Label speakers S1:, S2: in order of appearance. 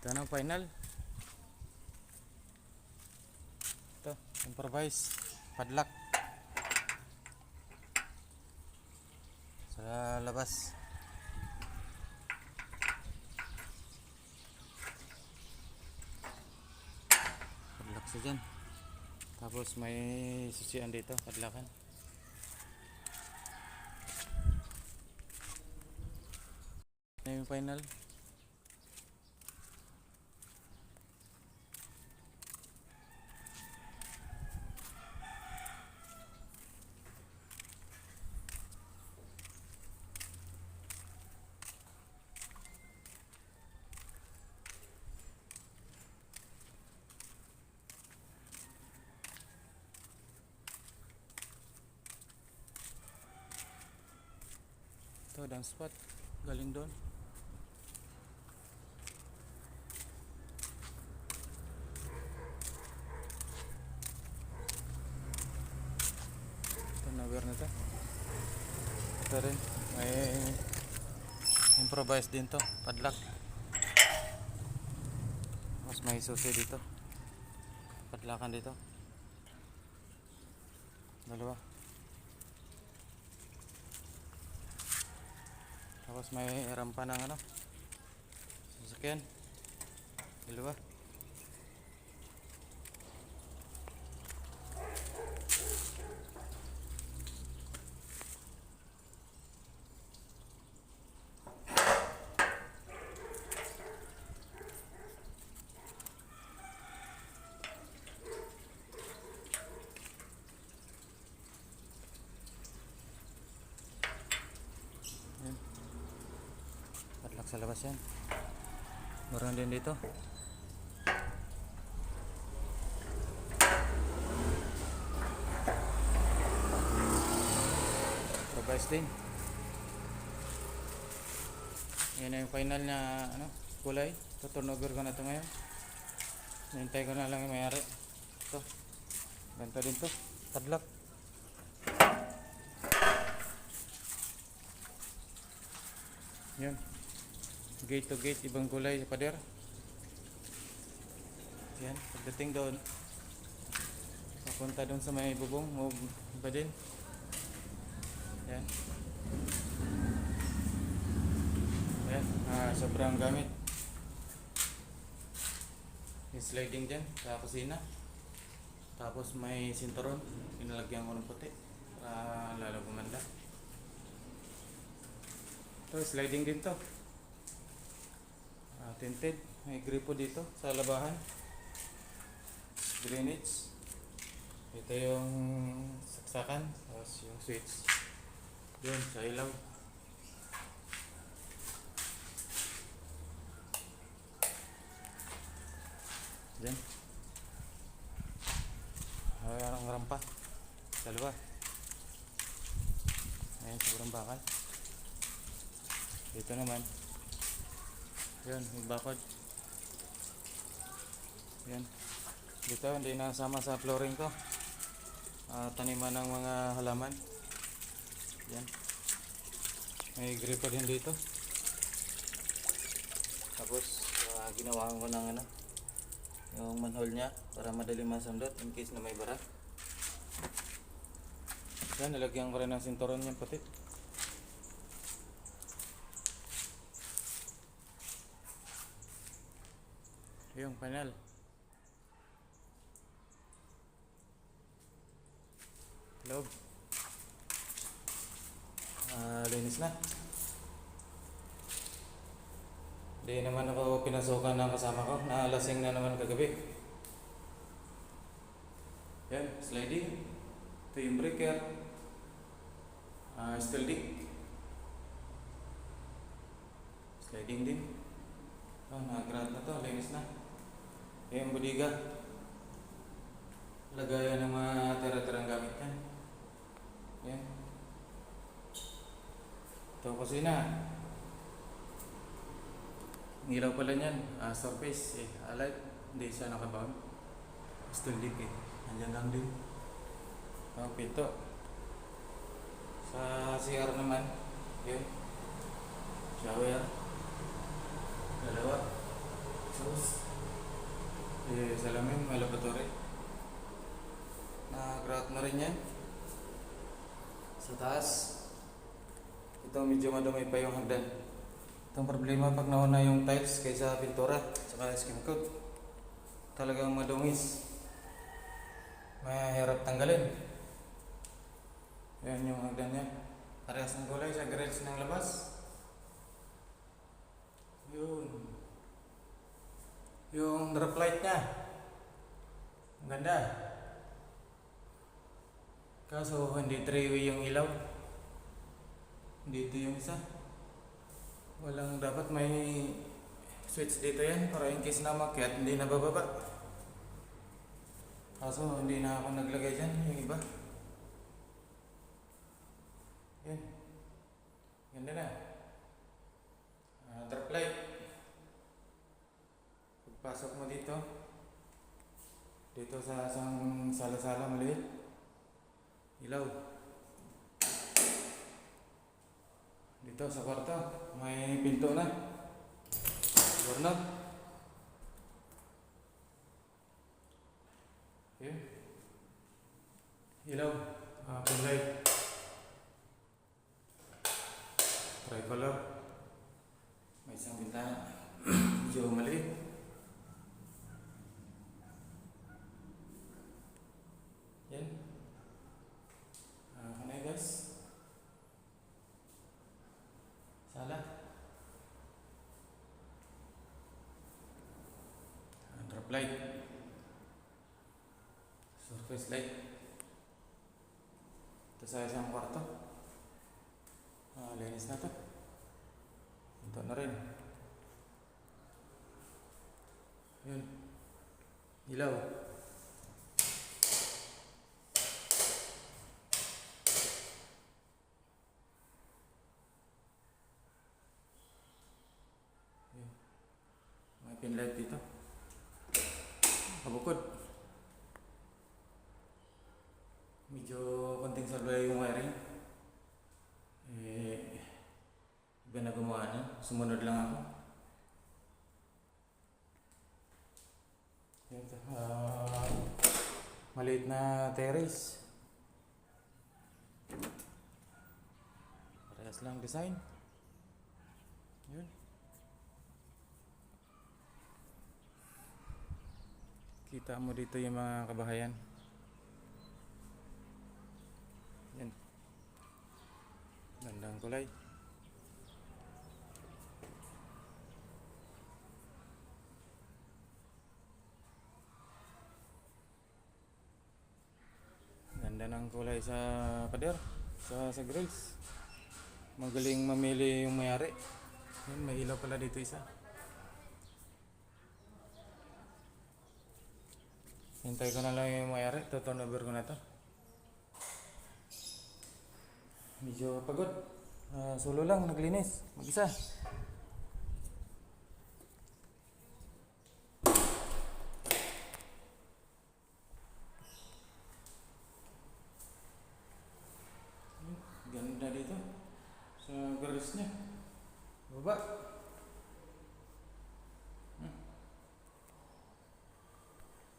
S1: Ito na ang final. Ito, improvise padlock sa labas. Padlock sa dyan. Tapos may susian dito, padlakan. Ito yung final. Ito, dang spot. Galing doon. Ito, na-wear na ito. Ito rin. May improvise din to. Padlock. Mas may susi dito. Padlakan dito. Dalawa. Tapos may rampa ng ano, sasakyan. Dalawa. Padlock sa labas yan. Meron din dito. Improvise din. Yan na yung final na ano, kulay. Ito, turnover ko na ito ngayon. Nintay ko na lang yung mayari. Ito. Ganito din to. Padlock. Yan. Gate to gate, ibang kulay sa pader. Yan, pagdating doon, papunta doon sa may bubong, o iba din. Yan. Yan, sobrang gamit. Yung sliding dyan sa kusina. Tapos may sinturon, pinalagyan ko ng puti para lalo gumanda. Ito, sliding din to. Tinted, may gripo dito sa labahan. Drainage. Ito yung saksakan, tapos yung switch yun sa ilaw. Diyan ang rampa, dalawa. Ayan, sobrang bakal. Dito naman yan, yung bakod. Yan. Dito, hindi nasama sa flooring ko. Taniman ng mga halaman. Yan. May gripo din dito. Tapos, ginawa ko ng ano, yung manhole niya para madali masundot in case na may bara. Yan, nilagyan ko rin ng sinturon yung puti. Yung panel. Loob. Linis na. Hindi naman ako pinasukan ng kasama ko. Nalasing na naman kagabi. Yan, sliding. Ito yung breaker. Steel dick. Sliding din. Nag-grad na to. Linis na. Yung budiga, lagayan ng mga tira-tirang gamit yan. Yan. Ito kusina. Ang ilaw pala niyan, surface alight, hindi siya nakabound. Steel dick nandiyan lang din. Pinto. Sa CR naman, yun. Shower. Dalawa. So, Tapos, salamin, may laboratory. Na-grout na rin yan. Sa taas. Ito medyo madumi pa yung hagdan. Itong problema pag nauna yung tiles kaysa pintura saka skim coat. Talagang madungis. Mahirap tanggalin. Yan yung hagdan niya. Parehas ng kulay sa grills ng labas. Yun. Yung drop light niya. Ang ganda. Kaso hindi three-way yung ilaw. Dito yung isa. Walang dapat may switch dito yan para in case na makyat hindi na bababa. Kaso hindi na ako naglagay dyan yung iba. Yan. Ganda na. Drop light. Pagpasok mo dito. Dito sa isang sala-sala maliit. Ilaw. Dito sa kwarto, may pinto na. Doorknob. Yun. Ilaw. Pin light. Tricolor. May isang bintana. Medyo maliit. Yan. Kanay guys. Sala. Drop light. Surface light. Ito sa isang kwarto. Linis na to. Ito na rin. Yun. Ilaw. Yun. May pin light dito. Kabukod. Medyo konting sablay yung wiring. Iba na gumawa na. Sumunod lang ako. Maliit na terrace. Parehas lang design. Yun. Kita mo dito yung mga kabahayan. Yan. Gandang kulay. Ganda ng kulay sa pader, sa grills. Magaling mamili yung mayari. Yan, may ilaw pala dito isa. Hintay ko na lang yung mayari, turnover ko na to. Medyo pagod. Solo lang naglinis, mag-isa. Ganda dito sa grills niya. Baba.